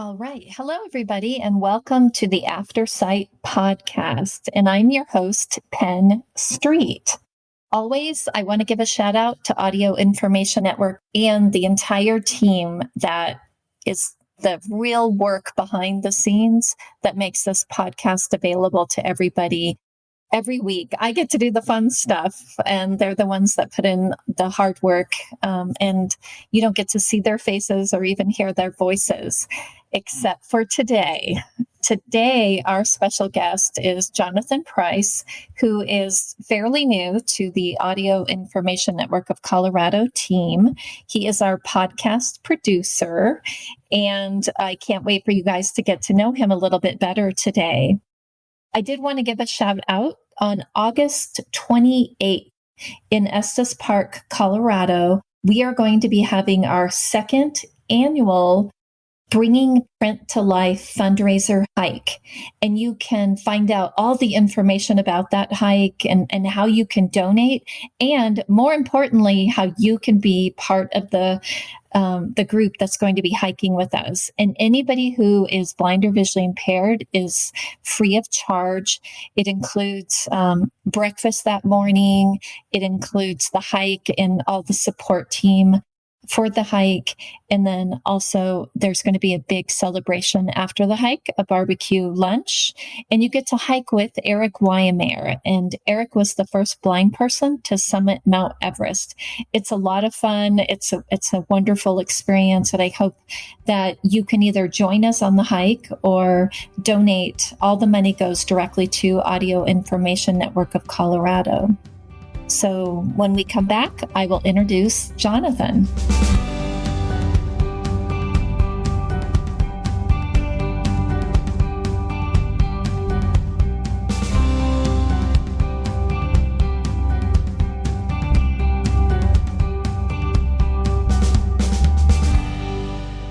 All right. Hello, everybody, and welcome to the Aftersight podcast. And I'm your host, Penn Street. Always, I want to give a shout out to Audio Information Network and the entire team that is the real work behind the scenes that makes this podcast available to everybody every week. I get to do the fun stuff, and they're the ones that put in the hard work. And you don't get to see their faces or even hear their voices, except for today. Today, our special guest is Jonathan Price, who is fairly new to the Audio Information Network of Colorado team. He is our podcast producer, and I can't wait for you guys to get to know him a little bit better today. I did want to give a shout out on August 28th in Estes Park, Colorado. We are going to be having our second annual Bringing Print to Life fundraiser hike. And you can find out all the information about that hike and how you can donate. And more importantly, how you can be part of the group that's going to be hiking with us. And anybody who is blind or visually impaired is free of charge. It includes breakfast that morning. It includes the hike and all the support team for the hike. And then also there's going to be a big celebration after the hike, a barbecue lunch, and you get to hike with Eric Wymeyer. And Eric was the first blind person to summit Mount Everest. It's a lot of fun. It's a wonderful experience. And I hope that you can either join us on the hike or donate. All the money goes directly to Audio Information Network of Colorado. So when we come back, I will introduce Jonathan.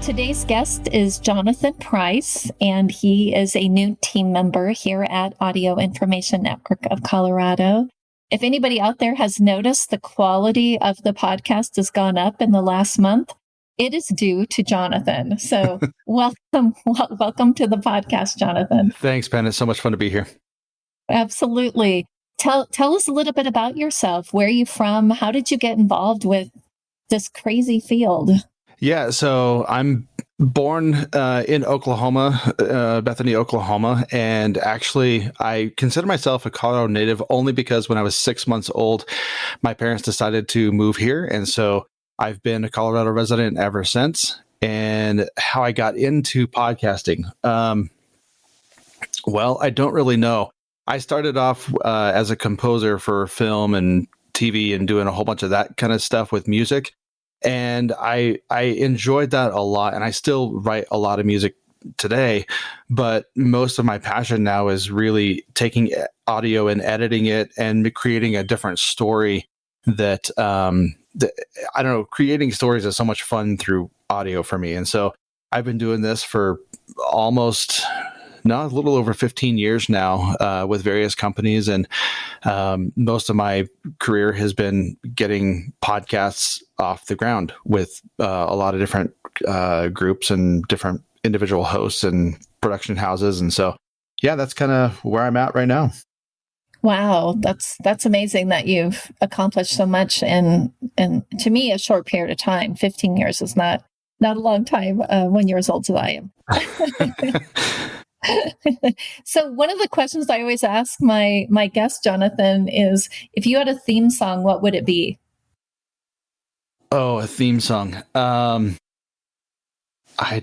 Today's guest is Jonathan Price, and he is a new team member here at Audio Information Network of Colorado. If anybody out there has noticed the quality of the podcast has gone up in the last month, it is due to Jonathan. So welcome to the podcast, Jonathan. Thanks, Penn. It's so much fun to be here. Absolutely. Tell us a little bit about yourself. Where are you from? How did you get involved with this crazy field? Yeah, so I'm born in Oklahoma, Bethany, Oklahoma. And actually, I consider myself a Colorado native only because when I was 6 months old, my parents decided to move here. And so I've been a Colorado resident ever since. And how I got into podcasting, well, I don't really know. I started off as a composer for film and TV and doing a whole bunch of that kind of stuff with music. And I enjoyed that a lot, and I still write a lot of music today, but most of my passion now is really taking audio and editing it and creating a different story that, I don't know, creating stories is so much fun through audio for me. And so I've been doing this for a little over 15 years now with various companies. And most of my career has been getting podcasts off the ground with a lot of different groups and different individual hosts and production houses. And so, yeah, that's kind of where I'm at right now. Wow, that's amazing that you've accomplished so much in to me, a short period of time. 15 years is not a long time when you're as old as I am. So one of the questions I always ask my guest, Jonathan, is if you had a theme song, what would it be? Oh, a theme song. I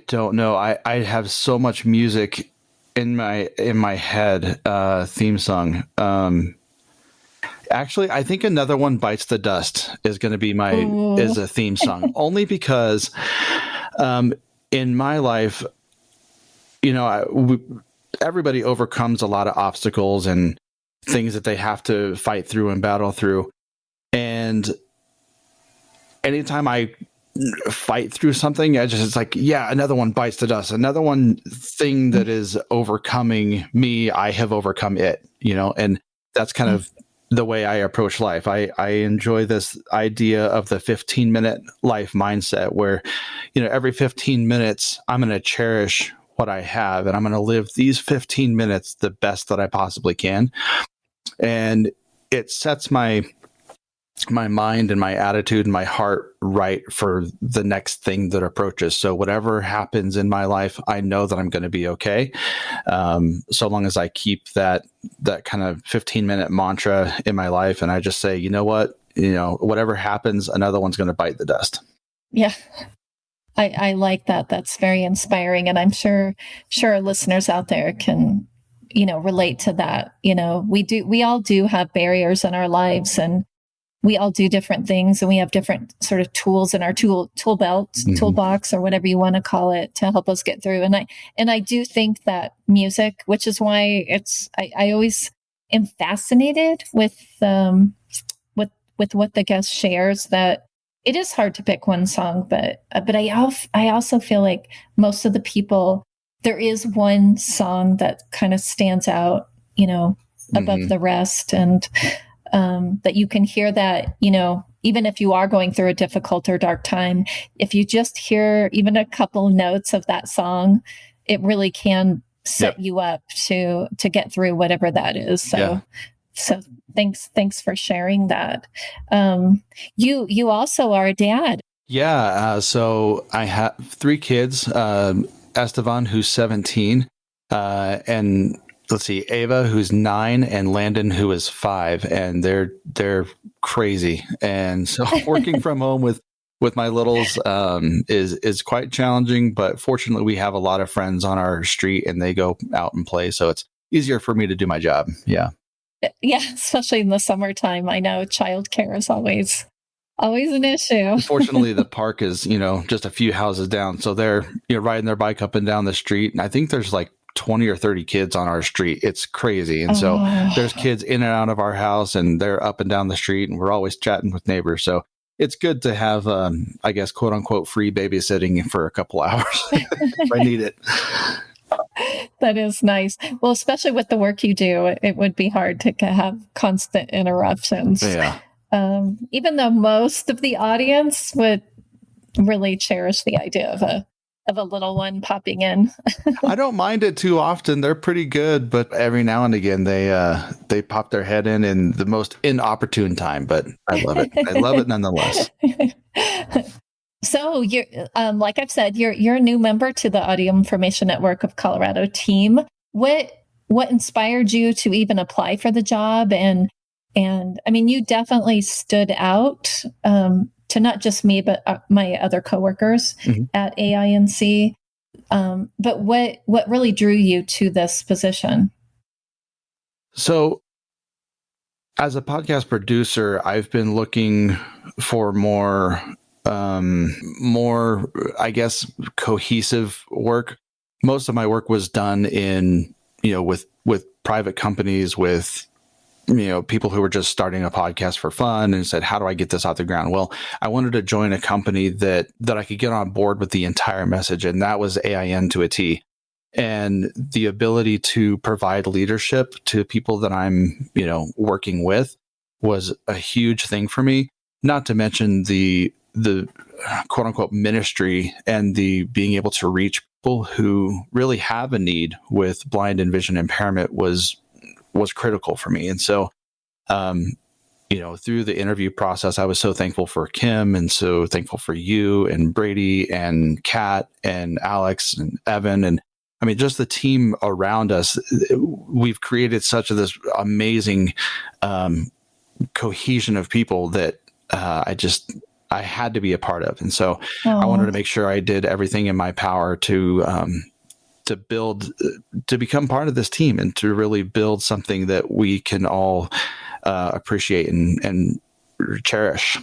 don't know. I have so much music in my head. Theme song. Actually, I think Another One Bites the Dust is going to be is a theme song, only because in my life, everybody overcomes a lot of obstacles and things that they have to fight through and battle through. And anytime I fight through something, it's like, yeah, another one bites the dust. Another one thing that is overcoming me, I have overcome it, and that's kind of the way I approach life. I enjoy this idea of the 15-minute life mindset where, every 15 minutes, I'm going to cherish what I have and I'm going to live these 15 minutes the best that I possibly can. And it sets my mind and my attitude and my heart right for the next thing that approaches. So whatever happens in my life, I know that I'm going to be okay. So long as I keep that kind of 15-minute mantra in my life. And I just say, you know what, whatever happens, another one's going to bite the dust. Yeah. I like that. That's very inspiring. And I'm sure listeners out there can, relate to that. We all do have barriers in our lives, and we all do different things, and we have different sort of tools in our tool belt, toolbox, or whatever you want to call it, to help us get through. And I do think that music, which is why I always am fascinated with what the guest shares, that it is hard to pick one song, but I also feel like most of the people, there is one song that kind of stands out, above the rest, and that you can hear that, even if you are going through a difficult or dark time, if you just hear even a couple notes of that song, it really can set you up to get through whatever that is. So thanks for sharing that. You also are a dad. Yeah. So I have 3 kids, Estevan, who's 17, and let's see, Ava, who's 9, and Landon, who is 5, and they're crazy. And so working from home with my littles is quite challenging, but fortunately we have a lot of friends on our street and they go out and play. So it's easier for me to do my job. Yeah. Yeah. Especially in the summertime. I know childcare is always an issue. Unfortunately, the park is, just a few houses down. So they're, riding their bike up and down the street. And I think there's like 20 or 30 kids on our street. It's crazy. And so there's kids in and out of our house, and they're up and down the street, and we're always chatting with neighbors. So it's good to have, I guess, quote unquote, free babysitting for a couple hours if I need it. That is nice. Well, especially with the work you do, it would be hard to have constant interruptions. Yeah. Even though most of the audience would really cherish the idea of a little one popping in. I don't mind it too often. They're pretty good, but every now and again they pop their head in the most inopportune time. But I love it. I love it nonetheless. So you're, like I've said, you're a new member to the Audio Information Network of Colorado team. What inspired you to even apply for the job? And I mean, you definitely stood out to not just me, but my other coworkers at AINC. But what really drew you to this position? So, as a podcast producer, I've been looking for more, I guess, cohesive work. Most of my work was done in, with private companies, with people who were just starting a podcast for fun and said, how do I get this off the ground? Well, I wanted to join a company that I could get on board with the entire message. And that was AIN to a T. And the ability to provide leadership to people that I'm, working with was a huge thing for me. Not to mention the quote unquote ministry and the being able to reach people who really have a need with blind and vision impairment was critical for me. And so, through the interview process, I was so thankful for Kim and so thankful for you and Brady and Kat and Alex and Evan. And I mean, just the team around us, we've created such this amazing cohesion of people that I had to be a part of. And so I wanted to make sure I did everything in my power to become part of this team and to really build something that we can all appreciate and cherish.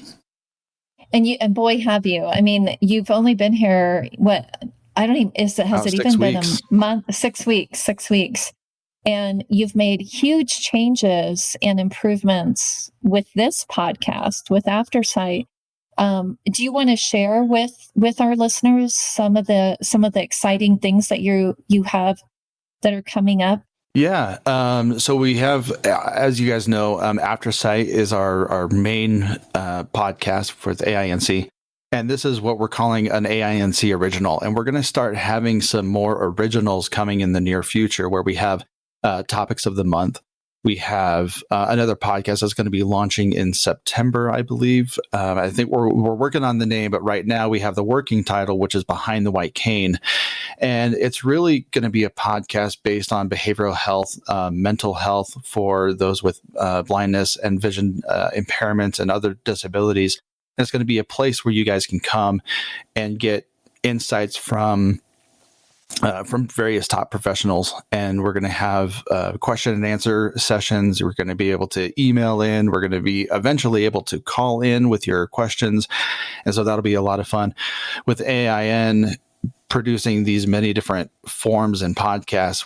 And boy, have you. I mean, you've only been here, has it even been a month? 6 weeks, 6 weeks. And you've made huge changes and improvements with this podcast, with Aftersight. Do you want to share with our listeners some of the exciting things that you have that are coming up? Yeah. So we have, as you guys know, Aftersight is our main podcast for the AINC. And this is what we're calling an AINC original. And we're going to start having some more originals coming in the near future where we have topics of the month. We have another podcast that's going to be launching in September, I believe. I think we're working on the name, but right now we have the working title, which is Behind the White Cane. And it's really going to be a podcast based on behavioral health, mental health for those with blindness and vision impairments and other disabilities. And it's going to be a place where you guys can come and get insights from various top professionals, and we're going to have question and answer sessions. We're going to be able to email in. We're going to be eventually able to call in with your questions, and so that'll be a lot of fun. With AIN producing these many different forms and podcasts,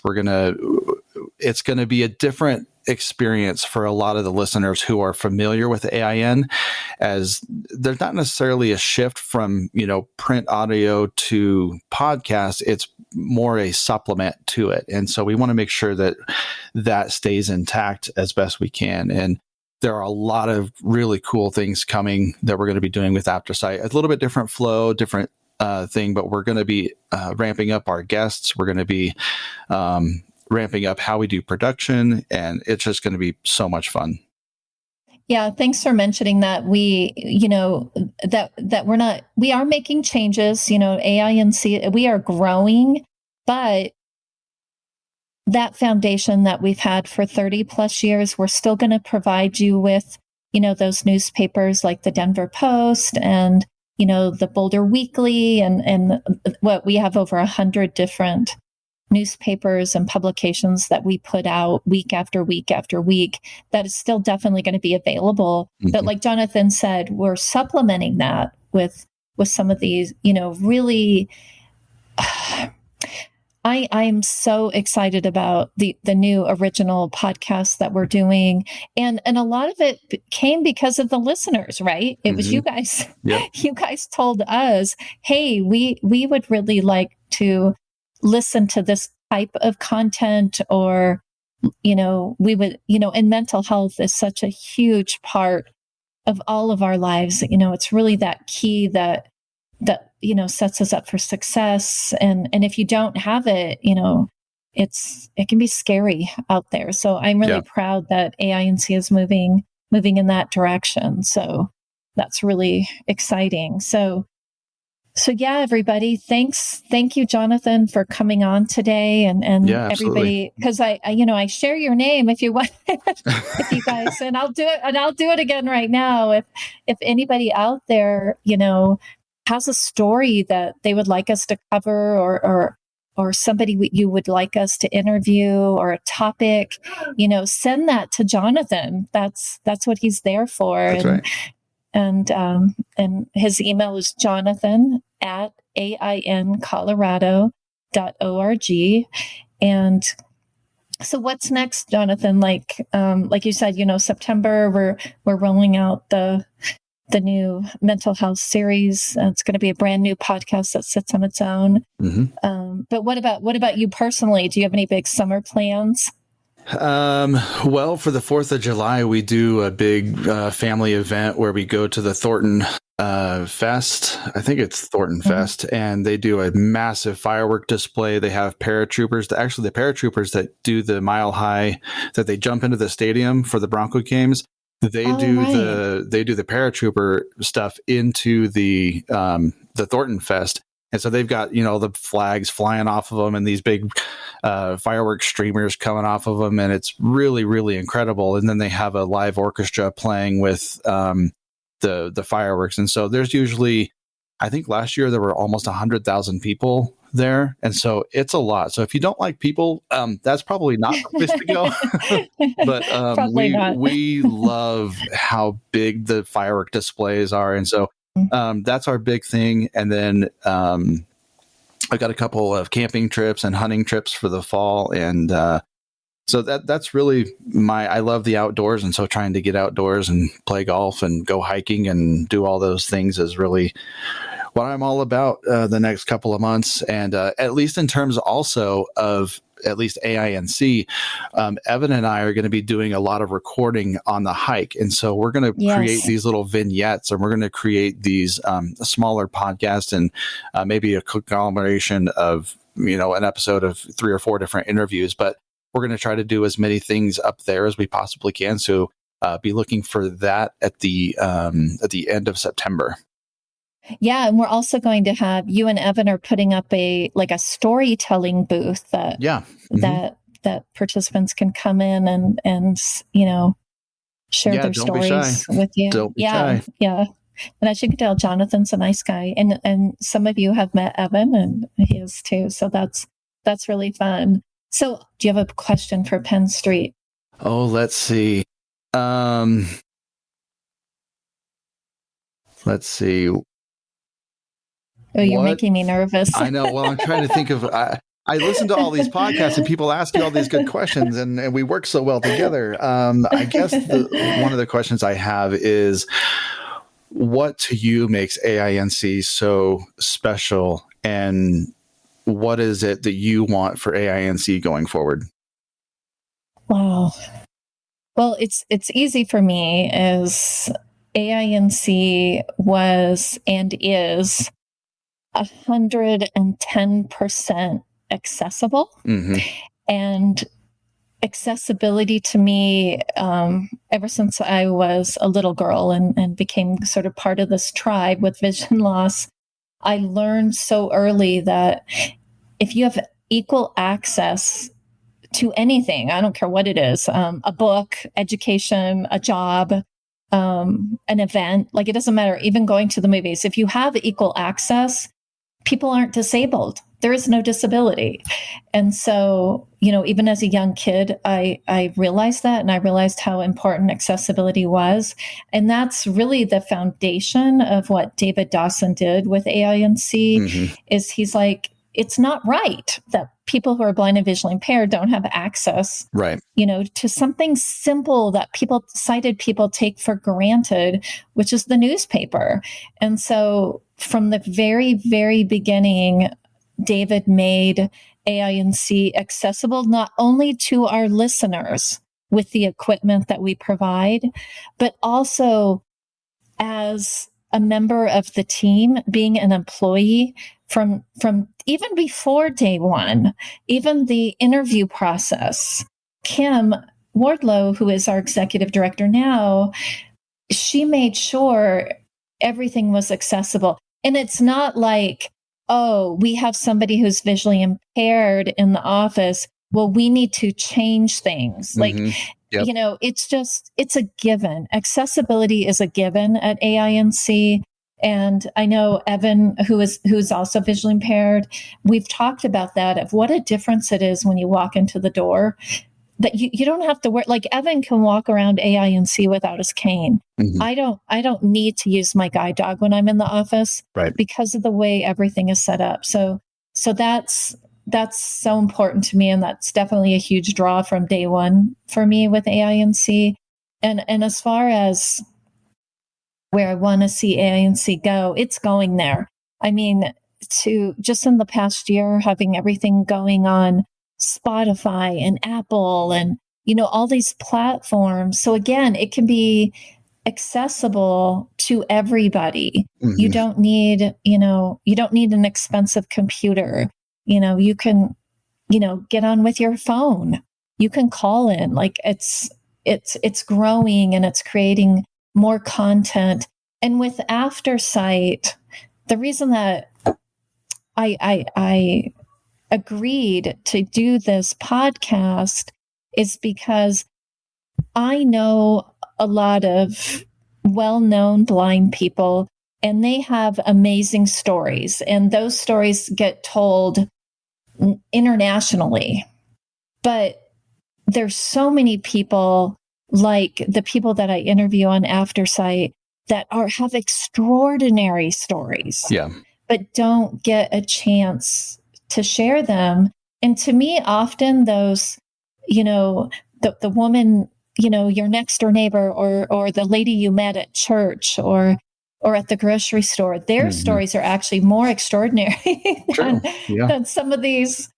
it's going to be a different experience for a lot of the listeners who are familiar with AIN, as there's not necessarily a shift from, print audio to podcast. It's more a supplement to it. And so we want to make sure that stays intact as best we can. And there are a lot of really cool things coming that we're going to be doing with Aftersight. A little bit different flow, different thing, but we're going to be ramping up our guests. We're going to be ramping up how we do production, and it's just going to be so much fun. Yeah, thanks for mentioning that. We are making changes, AINC, we are growing, but that foundation that we've had for 30 plus years, we're still going to provide you with, those newspapers like the Denver Post and, the Boulder Weekly and what we have over 100 different newspapers and publications that we put out week after week after week. That is still definitely going to be available. Mm-hmm. But like Jonathan said, we're supplementing that with some of these, really, I'm so excited about the new original podcast that we're doing. And a lot of it came because of the listeners, right? It was you guys. Yep. You guys told us, hey, we would really like to listen to this type of content, or, we would, and mental health is such a huge part of all of our lives. It's really that key that sets us up for success. And if you don't have it, it can be scary out there. So I'm really proud that AINC is moving in that direction. So that's really exciting. So yeah, everybody, thank you, Jonathan, for coming on today, and everybody, because I share your name if you want, if you guys, and I'll do it again right now. If anybody out there, has a story that they would like us to cover, or somebody you would like us to interview, or a topic, send that to Jonathan. That's what he's there for. That's right. And his email is jonathan@aincolorado.org. And so what's next, Jonathan? Like you said, September, we're rolling out the new mental health series. It's going to be a brand new podcast that sits on its own. Mm-hmm. But what about you personally? Do you have any big summer plans? Well, for the 4th of July, we do a big family event where we go to the Thornton Fest. I think it's Thornton mm-hmm. Fest, and they do a massive firework display. They have paratroopers. Actually, the paratroopers that do the mile high, that they jump into the stadium for the Bronco games. They do the paratrooper stuff into the Thornton Fest. And so they've got, the flags flying off of them and these big fireworks streamers coming off of them. And it's really, really incredible. And then they have a live orchestra playing with the fireworks. And so there's usually, I think last year there were almost 100,000 people there. And so it's a lot. So if you don't like people, that's probably not the place to go. But we love how big the firework displays are. And so that's our big thing. And then I've got a couple of camping trips and hunting trips for the fall. And so that's really I love the outdoors. And so trying to get outdoors and play golf and go hiking and do all those things is really what I'm all about the next couple of months. And at least in terms also of at least AINC, Evan and I are going to be doing a lot of recording on the hike. And so we're going to create these little vignettes, and we're going to create these smaller podcasts and maybe a conglomeration of, an episode of 3 or 4 different interviews. But we're going to try to do as many things up there as we possibly can. So be looking for that at the end of September. Yeah, and we're also going to have, you and Evan are putting up a storytelling booth that that participants can come in and share their stories with you. Don't be shy. Yeah. And as you can tell, Jonathan's a nice guy, and some of you have met Evan, and he is too. So that's really fun. So, do you have a question for Penn Street? Oh, let's see. Let's see. Oh, you're making me nervous. I know. Well, I'm trying to think of. I listen to all these podcasts and people ask you all these good questions, and we work so well together. I guess one of the questions I have is, what to you makes AINC so special, and what is it that you want for AINC going forward? Wow. Well, it's easy for me, as AINC was and is 110% accessible. Mm-hmm. And accessibility to me, ever since I was a little girl and became sort of part of this tribe with vision loss, I learned so early that if you have equal access to anything, I don't care what it is, a book, education, a job, an event, like it doesn't matter, even going to the movies, if you have equal access, people aren't disabled. There is no disability. And so, even as a young kid, I realized that, and I realized how important accessibility was. And that's really the foundation of what David Dawson did with AINC. Mm-hmm. Is he's like, it's not right that people who are blind and visually impaired don't have access, right, to something simple that sighted people take for granted, which is the newspaper. And so from the very, very beginning, David made AINC accessible not only to our listeners with the equipment that we provide, but also as a member of the team, being an employee from even before day one, even the interview process. Kim Wardlow, who is our executive director now, she made sure everything was accessible. And it's not like, oh, we have somebody who's visually impaired in the office, well, we need to change things. Mm-hmm. Yep. It's a given. Accessibility is a given at AINC. And I know Evan, who's also visually impaired, we've talked about that, of what a difference it is when you walk into the door, that you don't have to work. Like Evan can walk around AINC without his cane. Mm-hmm. I don't need to use my guide dog when I'm in the office, right, because of the way everything is set up. So that's so important to me. And that's definitely a huge draw from day one for me with AINC. And as far as where I want to see AINC go, it's going there. I mean, to just in the past year, having everything going on Spotify and Apple and, all these platforms. So again, it can be accessible to everybody. Mm-hmm. You don't need an expensive computer. You can, get on with your phone. You can call in. Like it's growing, and it's creating more content. And with Aftersight, the reason that I agreed to do this podcast is because I know a lot of well-known blind people, and they have amazing stories, and those stories get told internationally. But there's so many people, like the people that I interview on Aftersight, that have extraordinary stories, but don't get a chance to share them. And to me, often those, the woman, your next door neighbor, or the lady you met at church or at the grocery store, their mm-hmm. stories are actually more extraordinary than some of these,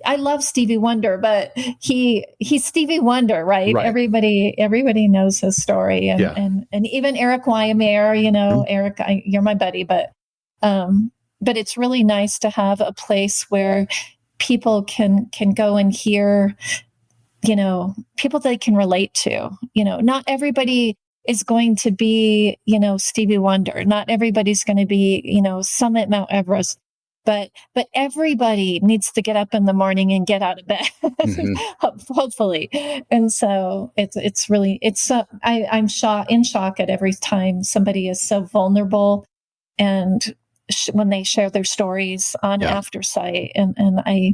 I love Stevie Wonder, but he's Stevie Wonder, right? Right. Everybody knows his story, and Yeah. and even Eric Wymer, Eric, you're my buddy, but it's really nice to have a place where people can go and hear, people they can relate to. Not everybody is going to be, Stevie Wonder. Not everybody's going to be, summit Mount Everest. But everybody needs to get up in the morning and get out of bed, hopefully. And so I'm in shock at every time somebody is so vulnerable, and when they share their stories on Aftersight, and I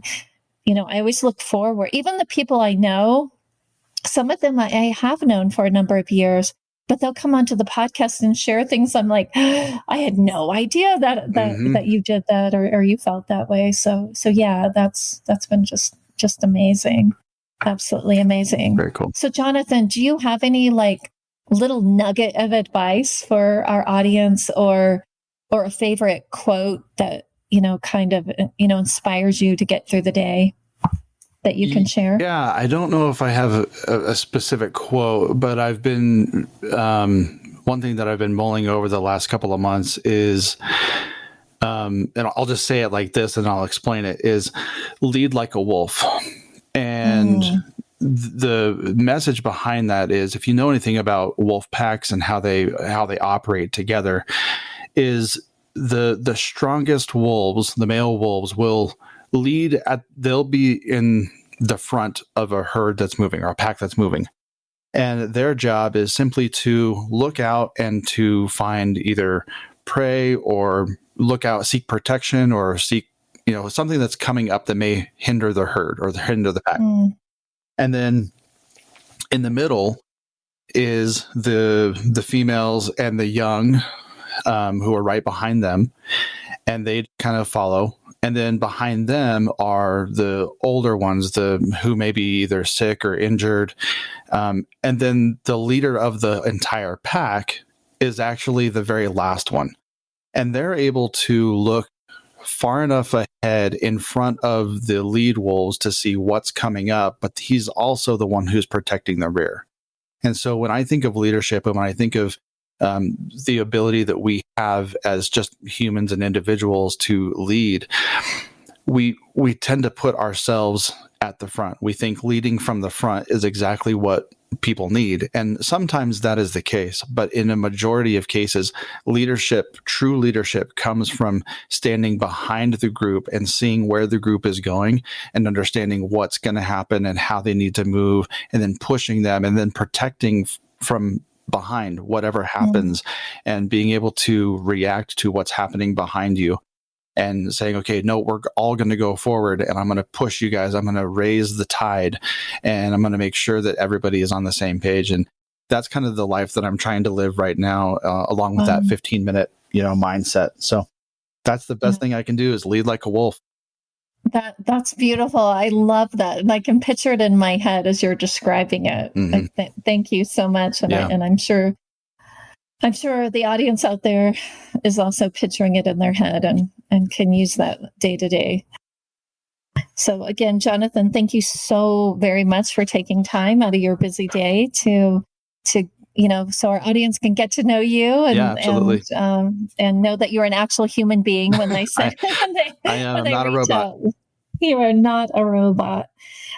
always look forward. Even the people I know, some of them I have known for a number of years, but they'll come onto the podcast and share things. I'm like, I had no idea that you did that, or you felt that way. So yeah, that's been just amazing. Absolutely amazing. Very cool. So Jonathan, do you have any little nugget of advice for our audience, or a favorite quote that, kind of, inspires you to get through the day that you can share? Yeah, I don't know if I have a specific quote, but I've been, one thing that I've been mulling over the last couple of months is, and I'll just say it like this and I'll explain it, is lead like a wolf. And the message behind that is, if you know anything about wolf packs and how they operate together, is the strongest wolves, the male wolves, will lead they'll be in the front of a herd that's moving, or a pack that's moving. And their job is simply to look out and to find either prey, or seek protection, or seek, something that's coming up that may hinder the herd or hinder the pack. And then in the middle is the females and the young, who are right behind them, and they kind of follow. And then behind them are the older ones, who may be either sick or injured. And then the leader of the entire pack is actually the very last one. And they're able to look far enough ahead in front of the lead wolves to see what's coming up, but he's also the one who's protecting the rear. And so when I think of leadership, and when I think of the ability that we have as just humans and individuals to lead, we tend to put ourselves at the front. We think leading from the front is exactly what people need. And sometimes that is the case. But in a majority of cases, true leadership comes from standing behind the group and seeing where the group is going, and understanding what's going to happen and how they need to move, and then pushing them, and then protecting from behind whatever happens, and being able to react to what's happening behind you, and saying, okay, no, we're all going to go forward, and I'm going to push you guys. I'm going to raise the tide, and I'm going to make sure that everybody is on the same page. And that's kind of the life that I'm trying to live right now, along with that 15-minute, mindset. So that's the best thing I can do, is lead like a wolf. That's beautiful. I love that. And I can picture it in my head as you're describing it. Thank you so much. And I'm sure the audience out there is also picturing it in their head, and can use that day to day. So again, Jonathan, thank you so very much for taking time out of your busy day to so our audience can get to know you, and know that you're an actual human being when they say I am not a robot. Out. You are not a robot.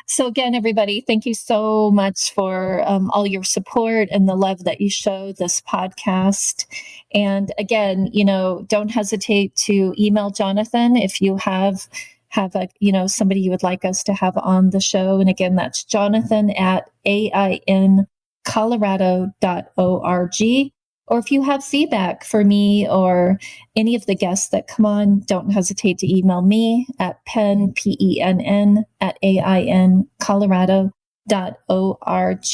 So again, everybody, thank you so much for all your support and the love that you show this podcast. And again, don't hesitate to email Jonathan if you have somebody you would like us to have on the show. And again, that's Jonathan at AINcolorado.org. Or if you have feedback for me or any of the guests that come on, don't hesitate to email me at Penn, PENN, at AINcolorado.org.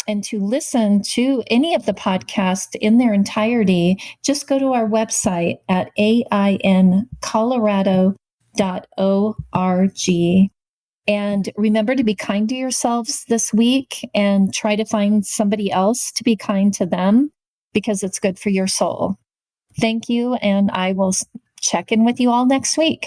And to listen to any of the podcasts in their entirety, just go to our website at AINcolorado.org. And remember to be kind to yourselves this week, and try to find somebody else to be kind to them, because it's good for your soul. Thank you, and I will check in with you all next week.